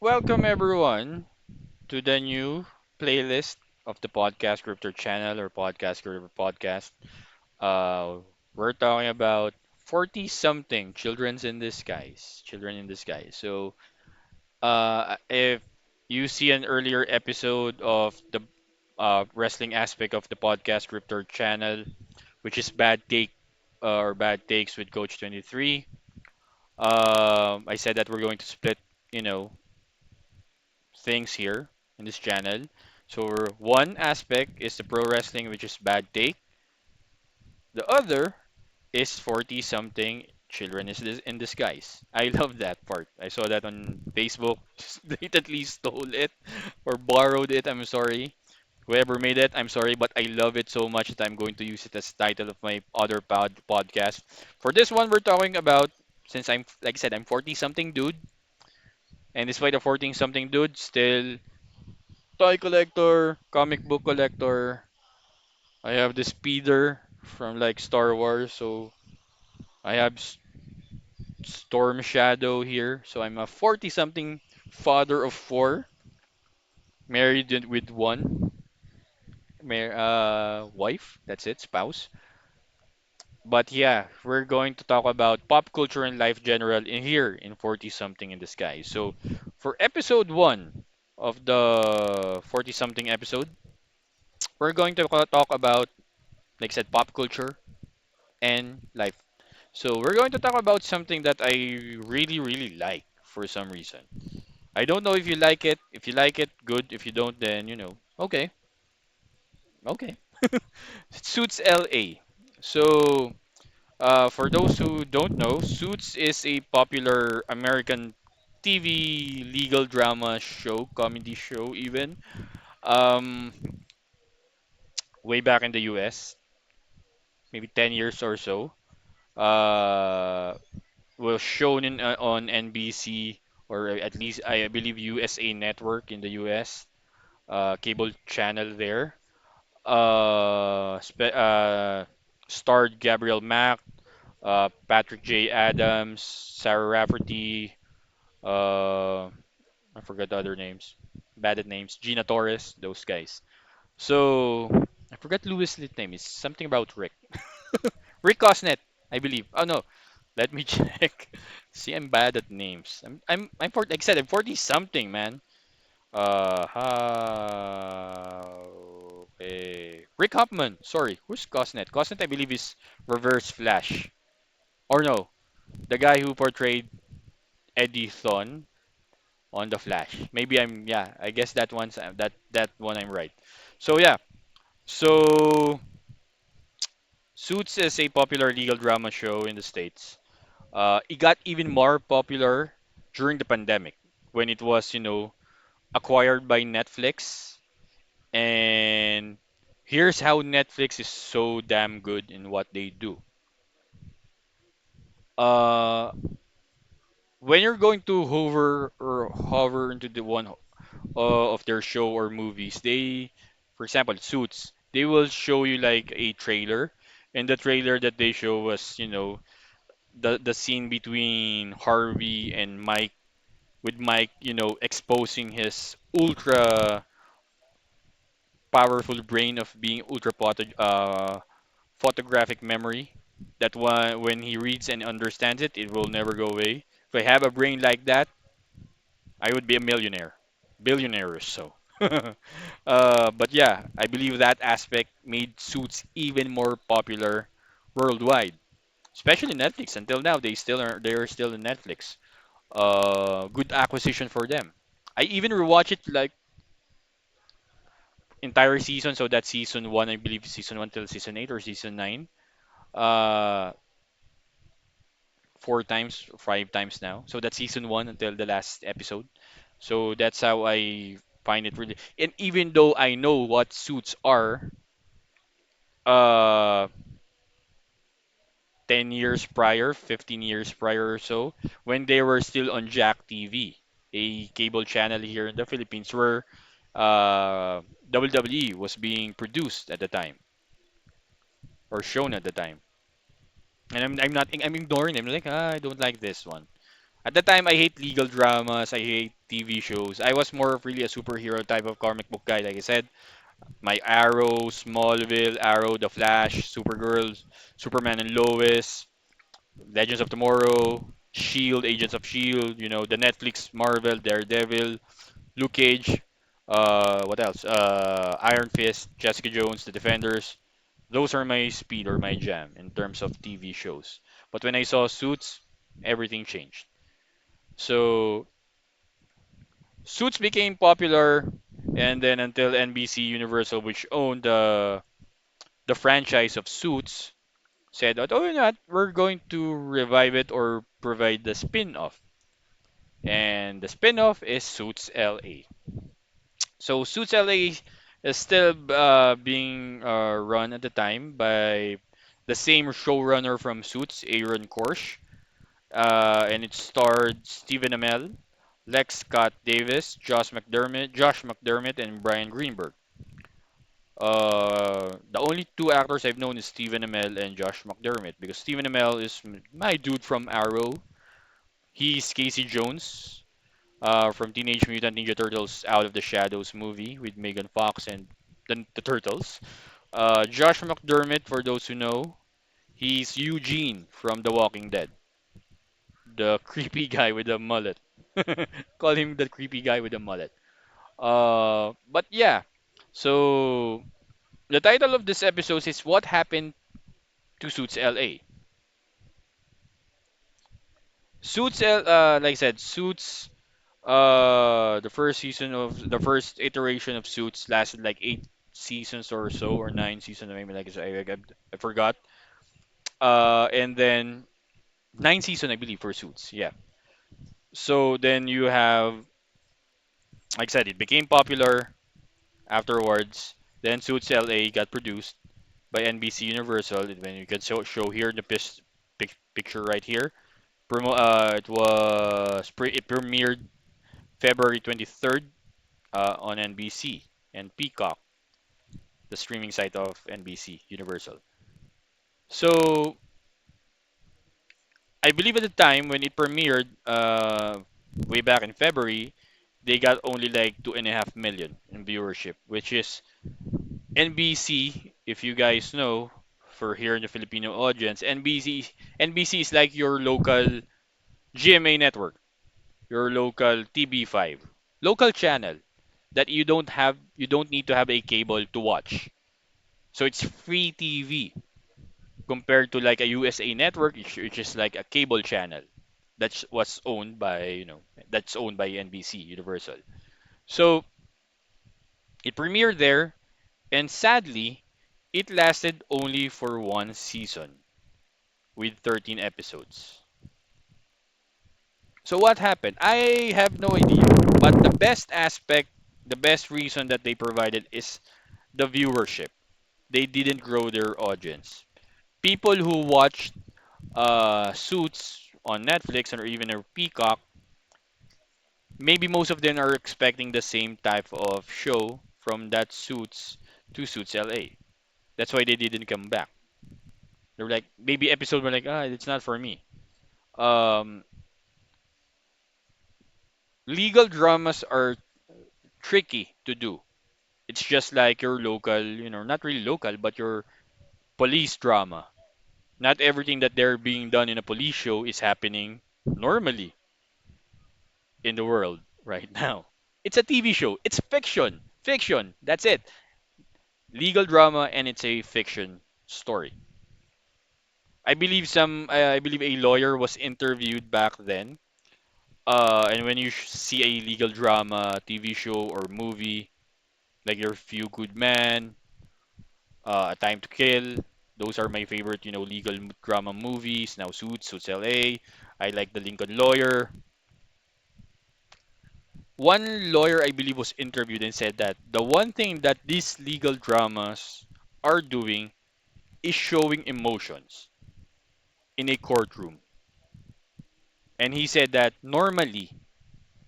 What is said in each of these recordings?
Welcome everyone to the new playlist of the podcast Crypto channel or podcast Crypto podcast. Uh, we're talking about 40 something children's in disguise, children in disguise. If you see an earlier episode of the wrestling aspect of the podcast Crypto channel, which is bad take or bad takes with Coach 23, I said that we're going to split, you know, things here in this channel. So one aspect is the pro wrestling, which is bad take. The other is 40 something children is in disguise. I love that part. I saw that on Facebook. Just blatantly stole it or borrowed it. I'm sorry. Whoever made it, I'm sorry, but I love it so much that I'm going to use it as title of my other podcast. For this one, we're talking about since I'm like I said, I'm 40 something dude, and despite the 40 something dude, still toy collector, comic book collector. I have the speeder from like Star Wars, so I have Storm Shadow here. So I'm a 40 something father of four, married with one wife. That's it, spouse. But yeah, we're going to talk about pop culture and life general in here in 40 something in the sky. So for episode one of the 40 something episode, we're going to talk about, like I said, pop culture and life. So we're going to talk about something that I really, really like for some reason. I don't know if you like it. If you like it, good. If you don't, then okay, okay. Suits LA. So for those who don't know, Suits is a popular American TV legal drama show, comedy show even. Um, way back in the US, maybe 10 years or so. Uh, was shown on NBC or at least I believe USA Network in the US, cable channel there. Starred Gabriel Mack, Patrick J. Adams, Sarah Rafferty, I forgot the other names, bad at names, Gina Torres, those guys. So I forgot Louis' name. It's something about Rick. Rick Cosnet, I believe. Oh no, let me check. See, I'm bad at names. I'm 40, like I said, I'm 40 something, man. Rick Hoffman. Sorry, who's Cosnet? Cosnet, I believe, is Reverse Flash. Or no, the guy who portrayed Eddie Thawne on The Flash. Maybe yeah. I guess that one I'm right. So yeah. So Suits is a popular legal drama show in the States. It got even more popular during the pandemic when it was, acquired by Netflix. And here's how Netflix is so damn good in what they do. Uh, when you're going to hover into the one of their show or movies, for example, Suits, they will show you like a trailer, and the trailer that they show was, the scene between Harvey and Mike, with Mike, exposing his ultra powerful brain of being photographic memory. That when he reads and understands it, it will never go away. If I have a brain like that, I would be a millionaire, billionaire or so. But yeah, I believe that aspect made Suits even more popular worldwide, especially Netflix. Until now, they are still in Netflix. Good acquisition for them. I even rewatch it like entire season, so that's season one, I believe season one till season eight or season nine. Uh, four times, five times now. So that's season one until the last episode. So that's how I find it really. And even though I know what suits are, uh, 10 years prior, 15 years prior or so, when they were still on Jack TV, a cable channel here in the Philippines where WWE was being produced at the time or shown at the time. And I'm ignoring them. Like, I don't like this one. At the time, I hate legal dramas. I hate TV shows. I was more of really a superhero type of comic book guy. Like I said, my Arrow, Smallville, Arrow, The Flash, Supergirl, Superman and Lois, Legends of Tomorrow, Shield, Agents of Shield. You know, the Netflix Marvel, Daredevil, Luke Cage. What else? Iron Fist, Jessica Jones, The Defenders. Those are my speed or my jam in terms of TV shows. But when I saw Suits, everything changed. So Suits became popular, and then until NBC Universal, which owned the franchise of Suits, said that, oh, you know what, we're going to revive it or provide the spin-off. And the spin-off is Suits LA. So Suits LA is still being run at the time by the same showrunner from Suits, Aaron Korsh, and it starred Stephen Amell, Lex Scott Davis, Josh McDermott, and Brian Greenberg. The only two actors I've known is Stephen Amell and Josh McDermott because Stephen Amell is my dude from Arrow. He's Casey Jones from Teenage Mutant Ninja Turtles Out of the Shadows movie with Megan Fox and the Turtles. Josh McDermott, for those who know, he's Eugene from The Walking Dead, the creepy guy with the mullet. Call him the creepy guy with the mullet. But yeah, so the title of this episode is What Happened to Suits LA. Like I said, Suits, the first iteration of Suits lasted like 8 seasons or so, or 9 seasons, maybe like I forgot. And then 9 seasons, I believe, for Suits. Yeah. So then you have, like I said, it became popular afterwards. Then Suits LA got produced by NBC Universal. When you can show here in the picture right here. It premiered February 23rd on NBC and Peacock, the streaming site of NBC Universal. So I believe at the time when it premiered, way back in February, they got only like 2.5 million in viewership, which is NBC. If you guys know, for here in the Filipino audience, NBC is like your local GMA network, your local TB5, local channel that you don't need to have a cable to watch. So it's free TV compared to like a USA network, which is like a cable channel that's owned by NBC Universal. So it premiered there, and sadly, it lasted only for one season with 13 episodes. So what happened? I have no idea. But the best reason that they provided is the viewership. They didn't grow their audience. People who watched Suits on Netflix or even a Peacock, maybe most of them are expecting the same type of show from that Suits to Suits LA. That's why they didn't come back. They're like, maybe episode were like, it's not for me. Um, Legal dramas are tricky to do. It's just like your local, not really local, but your police drama. Not everything that they're being done in a police show is happening normally in the world right now. It's a TV show. It's fiction. Fiction. That's it. Legal drama, and it's a fiction story. I believe a lawyer was interviewed back then. And when you see a legal drama TV show or movie like Your Few Good Man, A Time to Kill, those are my favorite, legal drama movies. Now Suits LA. I like The Lincoln Lawyer. One lawyer, I believe, was interviewed and said that the one thing that these legal dramas are doing is showing emotions in a courtroom. And he said that normally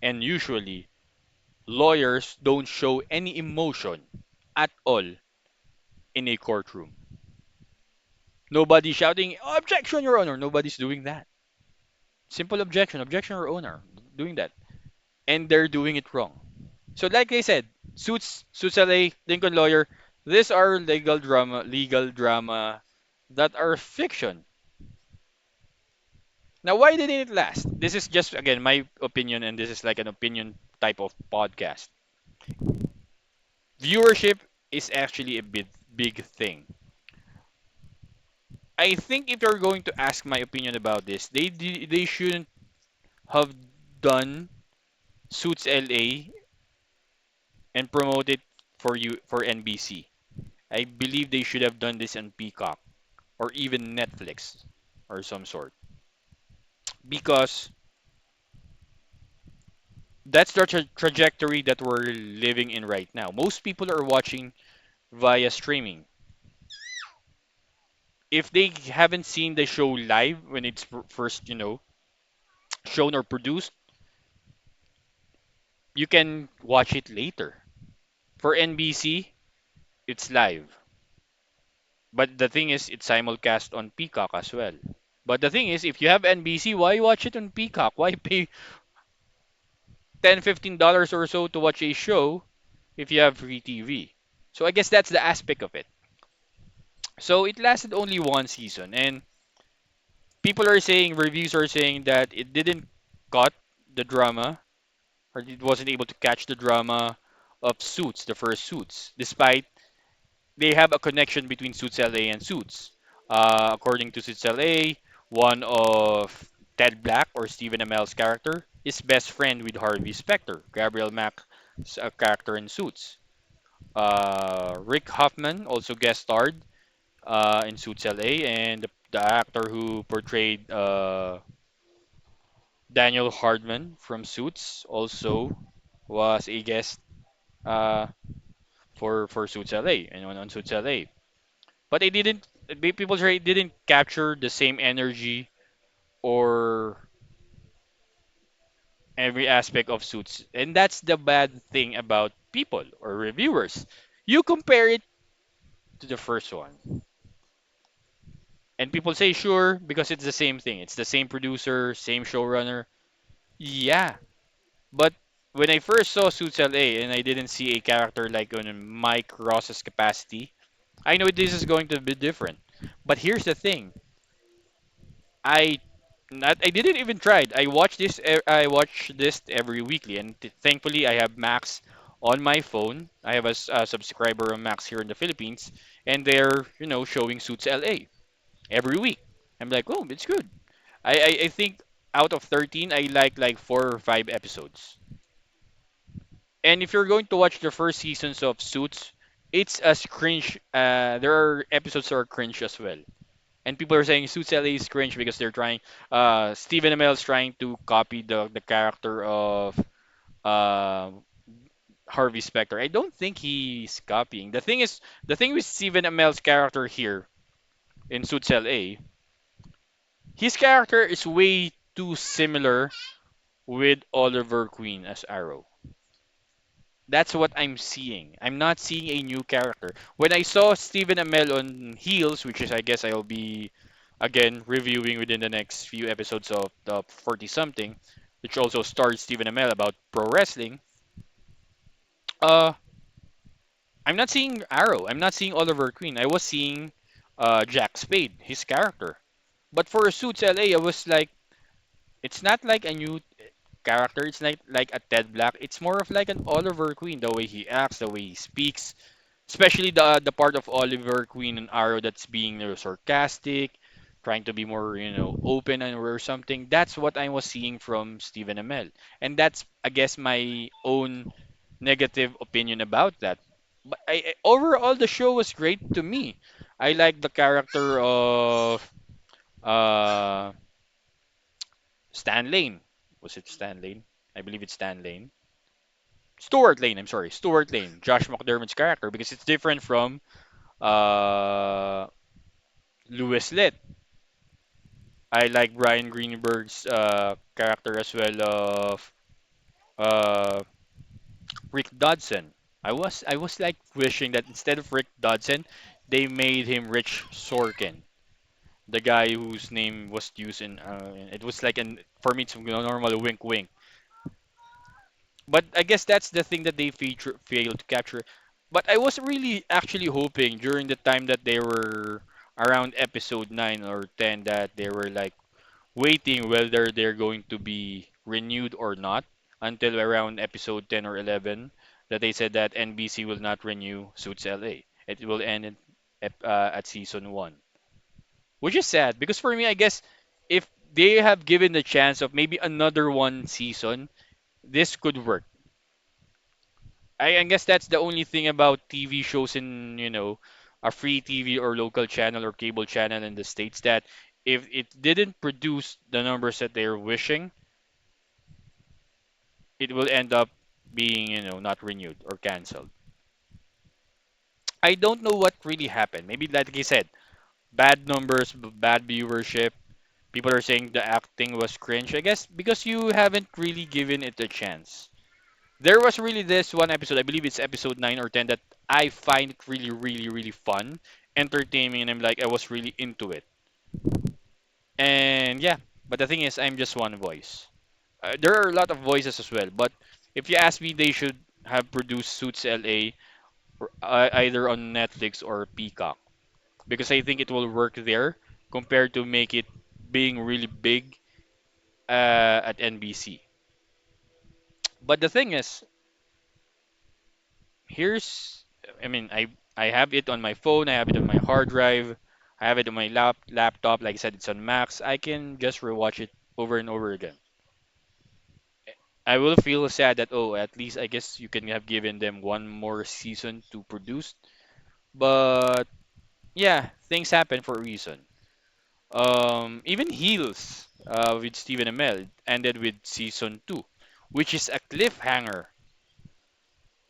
and usually lawyers don't show any emotion at all in a courtroom. Nobody's shouting, "Objection, Your Honor." Nobody's doing that. Simple objection, objection or owner doing that, and they're doing it wrong. So like I said, Suits LA, Lincoln Lawyer, these are legal drama that are fiction. Now, why didn't it last? This is just again my opinion, and this is like an opinion type of podcast. Viewership is actually a big thing. I think if you're going to ask my opinion about this, they shouldn't have done Suits LA and promote it for NBC. I believe they should have done this on Peacock or even Netflix or some sort because that's the trajectory that we're living in right now. Most people are watching via streaming. If they haven't seen the show live when it's first, shown or produced, you can watch it later. For NBC, it's live. But the thing is, it's simulcast on Peacock as well. But the thing is, if you have NBC, why watch it on Peacock? Why pay 10, $15 or so to watch a show if you have free TV? So I guess that's the aspect of it. So it lasted only one season, and people are saying, reviews are saying that it didn't cut the drama, or it wasn't able to catch the drama of Suits, the first Suits, despite they have a connection between Suits LA and Suits. According to Suits LA, one of Ted Black or Stephen Amell's character is best friend with Harvey Specter, Gabriel Mack's character in Suits. Rick Hoffman also guest starred in Suits LA, and the actor who portrayed Daniel Hardman from Suits also was a guest uh, for Suits LA and on Suits LA. But they didn't. People say it didn't capture the same energy or every aspect of Suits, and that's the bad thing about people or reviewers. You compare it to the first one, and people say sure because it's the same thing. It's the same producer, same showrunner. Yeah, but when I first saw Suits LA and I didn't see a character like on Mike Ross's capacity, I know this is going to be different. But here's the thing. I I didn't even try it. I watch this every weekly, and thankfully I have Max on my phone. I have a subscriber on Max here in the Philippines, and they're showing Suits LA every week. I'm like, oh, it's good. I think out of 13, I like 4 or 5 episodes. And if you're going to watch the first seasons of Suits, it's as cringe. There are episodes that are cringe as well. And people are saying Suits LA is cringe because they're trying. Stephen Amell is trying to copy the character of uh, Harvey Specter. I don't think he's copying. The thing with Stephen Amell's character here in Suits LA, his character is way too similar with Oliver Queen as Arrow. That's what I'm seeing. I'm not seeing a new character. When I saw Stephen Amell on Heels, which is I guess I'll be again reviewing within the next few episodes of the 40 something, which also stars Stephen Amell about pro wrestling. Uh, I'm not seeing Arrow. I'm not seeing Oliver Queen. I was seeing Jack Spade, his character. But for Suits LA, I was like, it's not like a new character. It's like a Ted Black. It's more of like an Oliver Queen, the way he acts, the way he speaks. Especially the part of Oliver Queen and Arrow that's being sarcastic, trying to be more open and or something. That's what I was seeing from Stephen Amell, and that's I guess my own negative opinion about that. But overall the show was great to me. I like the character of uh Stan Lane. Was it Stan Lane? I believe it's Stan Lane. Stuart Lane. I'm sorry, Stuart Lane. Josh McDermott's character because it's different from uh Louis Litt. I like Brian Greenberg's character as well of uh, Rick Dodson. I was like wishing that instead of Rick Dodson, they made him Rich Sorkin. The guy whose name was used in it was like an for me it's a normal wink wink. But I guess that's the thing that they failed to capture. But I was really actually hoping during the time that they were around episode 9 or 10 that they were like waiting whether they're going to be renewed or not until around episode 10 or 11 that they said that NBC will not renew Suits LA. It will end at season 1, which is sad because for me, I guess if they have given the chance of maybe another one season, this could work. I guess that's the only thing about TV shows in, a free TV or local channel or cable channel in the States that if it didn't produce the numbers that they're wishing, it will end up being, not renewed or canceled. I don't know what really happened. Maybe, like I said, bad numbers, bad viewership. People are saying the acting was cringe. I guess because you haven't really given it a chance. There was really this one episode, I believe it's episode 9 or 10, that I find it really, really, really fun, entertaining, and I'm like, I was really into it. And yeah, but the thing is, I'm just one voice. There are a lot of voices as well, but if you ask me, they should have produced Suits LA either on Netflix or Peacock because I think it will work there compared to make it being really big at NBC. But the thing is, here's I mean I have it on my phone, I have it on my hard drive, I have it on my laptop. Like I said, it's on Max. I can just rewatch it over and over again. I will feel sad that oh, at least I guess you can have given them one more season to produce. But yeah, things happen for a reason. Even Heels with Stephen Amell ended with season 2, which is a cliffhanger.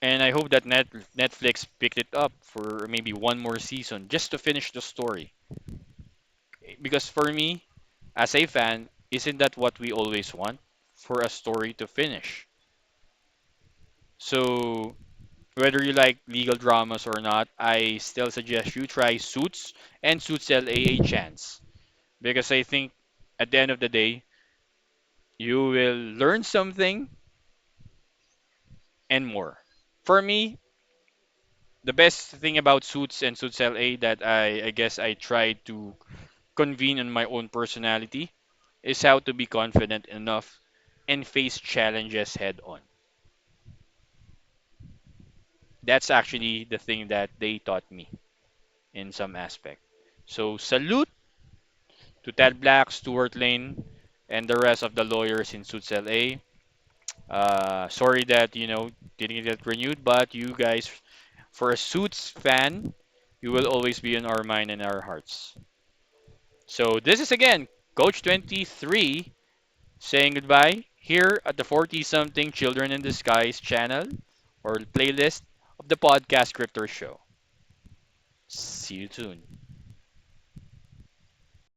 And I hope that Netflix picked it up for maybe one more season just to finish the story. Because for me, as a fan, isn't that what we always want? For a story to finish. So, whether you like legal dramas or not, I still suggest you try Suits and Suits LA a chance. Because I think at the end of the day, you will learn something and more. For me, the best thing about Suits and Suits LA that I guess I tried to convene in my own personality is how to be confident enough and face challenges head on. That's actually the thing that they taught me in some aspect. So salute to Ted Black, Stuart Lane, and the rest of the lawyers in Suits LA. Sorry that didn't get renewed, but you guys, for a Suits fan, you will always be in our mind and our hearts. So this is again Coach 23 saying goodbye here at the 40 something Children in Disguise channel or playlist of the podcast Crypto Show. See you soon.